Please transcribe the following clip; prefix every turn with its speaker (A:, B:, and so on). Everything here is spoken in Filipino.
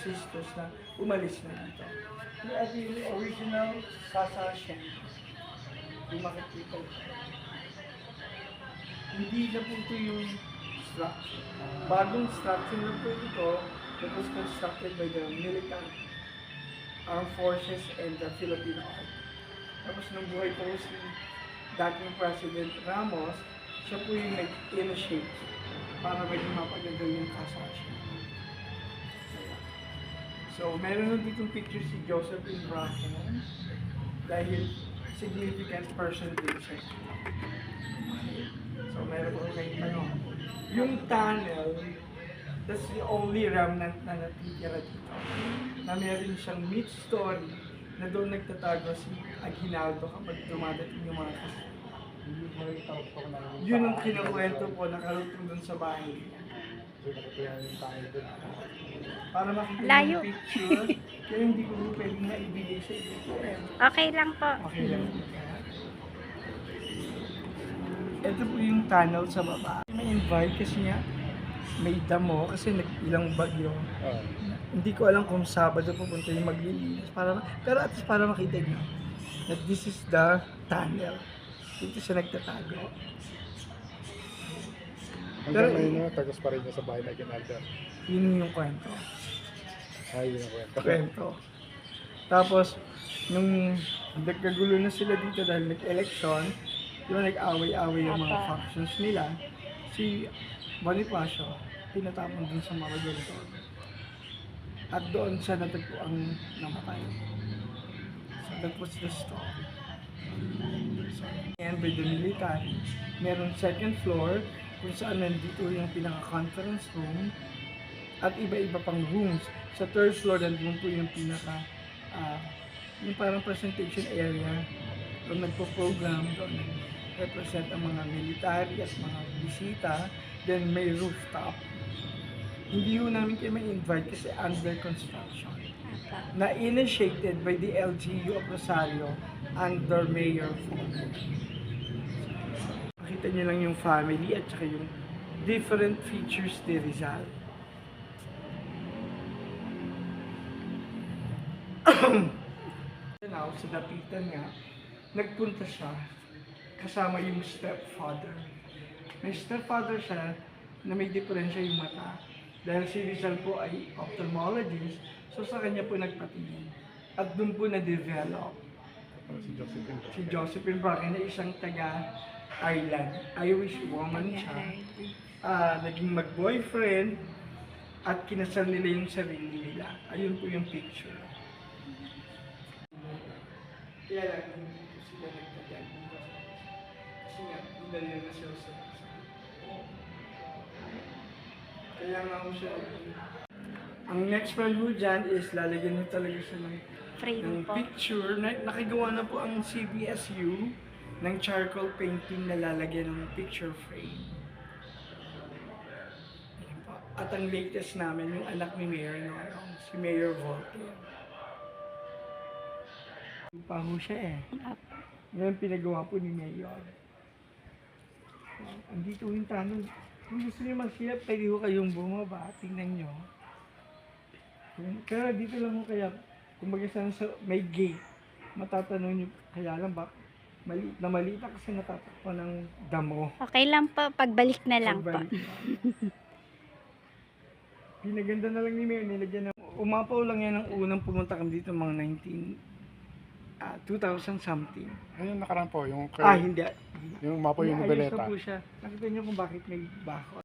A: sisters na umalis na dito. At yung original Casa Hacienda. Yung makikita ito. Hindi na po ito yung structure. Bagong structure na po ito that was constructed by the military armed forces and the Filipino Army. Tapos nung buhay po si dating President Ramos, siya po yung nag-initiate para maging mapaganda yung Casa Hacienda. So, meron na ditong picture si Josephine Bracken dahil significant person din siya. So, meron po kayo tanong. Yung tunnel, that's the only remnant na natitira dito. Na meron siyang myth story na doon nagtatago si Aguinaldo kapag dumadating yung mga kasama. Yun ang kinukwento po, nakarutong doon sa bahay niya. Para makita yung picture, kaya hindi ko pwedeng maibigay sa iyo.
B: Okay lang po.
A: Okay lang. Ito po yung tunnel sa baba. May invite kasi nga may damo kasi ilang bagyo. Hindi ko alam kung Sabado pupunta yung maglilinis. Pero at least para makita nyo that this is the tunnel. Dito siya nagtatago.
C: Hanggang ngayon tagos pa rin niya sa bahay na Aguinaldo.
A: Yun yung kwento.
C: Ay, yun ang
A: Kwento. Tapos, nung nagkagulo na sila dito dahil nag-election, yung nag-away-away yung mga factions nila, si Bonifacio, pinatapon dun sa Maragondon. At doon siya natagpuan namatay. So that was the story. So, and by the military, meron second floor kung saan nandito yung pinaka-conference room at iba-iba pang rooms. Sa third floor, nandun po yung yung parang presentation area doon nagpo-program, doon represent ang mga military at mga bisita. Then may rooftop. Hindi ho namin kayo ma-invite kasi under construction. Na initiated by the LGU of Rosario under Mayor Fong. Makita niyo lang yung family at saka yung different features ni Rizal. Now, sa dapitan nga, nagpunta siya kasama yung stepfather. May stepfather siya na may diferensya yung mata. Dahil si Rizal po ay ophthalmologist, so sa kanya po nagpatingin. At doon po na-develop si Josephine Bracken na isang taga-Ireland. Irish woman siya. Naging mag-boyfriend at kinasal nila yung sarili nila. Ayun po yung picture. Kaya lang, hindi po sila nagtagyan. Kasi nga, dinali na siya sa kaya nga mo siya. Ang next one po dyan is lalagyan mo talaga siya ng picture. Nakagawa na po ang CBSU ng charcoal painting na lalagyan ng picture frame. Ayan po. At ang latest namin, yung anak ni Mayor noong, si Mayor Voltaire. Pa ho siya eh. Ngayon pinagawa po ni Mayor. Andito yung tanong. Kung gusto niyo mag-silap, pwede ho kayong bumaba. Tingnan nyo. Kaya dito lang ho kaya, kung mag-isang may gate, matatanong nyo, kaya lang ba, maliit na kasi natatakpan ng damo.
B: Okay lang po, pagbalik na lang po.
A: Pinaganda na lang ni Mayor, nilagyan ng, umapaw lang yan ang unang pumunta kami dito mga 2000 something.
C: Ayun nakaraan po, yung
A: Hindi.
C: yung mapo yung
A: Ayos
C: Nobeleta.
A: na po siya. Nakita niyo kung bakit may bako.